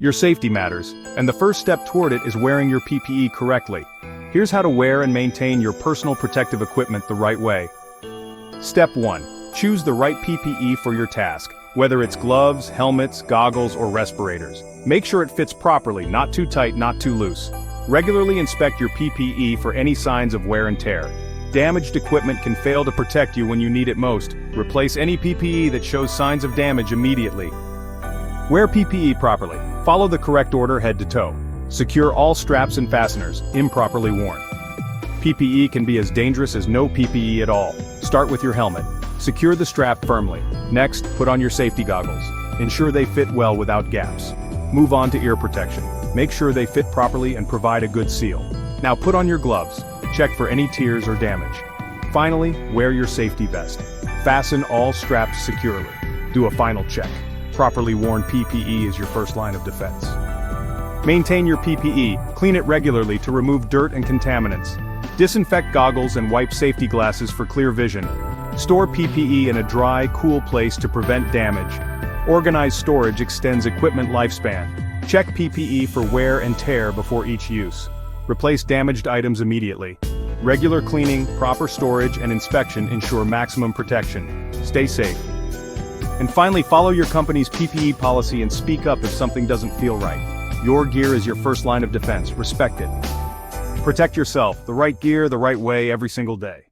Your safety matters, and the first step toward it is wearing your PPE correctly. Here's how to wear and maintain your personal protective equipment the right way. Step 1. Choose the right PPE for your task, whether it's gloves, helmets, goggles, or respirators. Make sure it fits properly, not too tight, not too loose. Regularly inspect your PPE for any signs of wear and tear. Damaged equipment can fail to protect you when you need it most. Replace any PPE that shows signs of damage immediately. Wear PPE properly. Follow the correct order head to toe. Secure all straps and fasteners, improperly worn. PPE can be as dangerous as no PPE at all. Start with your helmet. Secure the strap firmly. Next, put on your safety goggles. Ensure they fit well without gaps. Move on to ear protection. Make sure they fit properly and provide a good seal. Now put on your gloves. Check for any tears or damage. Finally, wear your safety vest. Fasten all straps securely. Do a final check. Properly worn PPE is your first line of defense. Maintain your PPE, clean it regularly to remove dirt and contaminants. Disinfect goggles and wipe safety glasses for clear vision. Store PPE in a dry, cool place to prevent damage. Organized storage extends equipment lifespan. Check PPE for wear and tear before each use. Replace damaged items immediately. Regular cleaning, proper storage, and inspection ensure maximum protection. Stay safe. And finally, follow your company's PPE policy and speak up if something doesn't feel right. Your gear is your first line of defense. Respect it. Protect yourself. The right gear, the right way, every single day.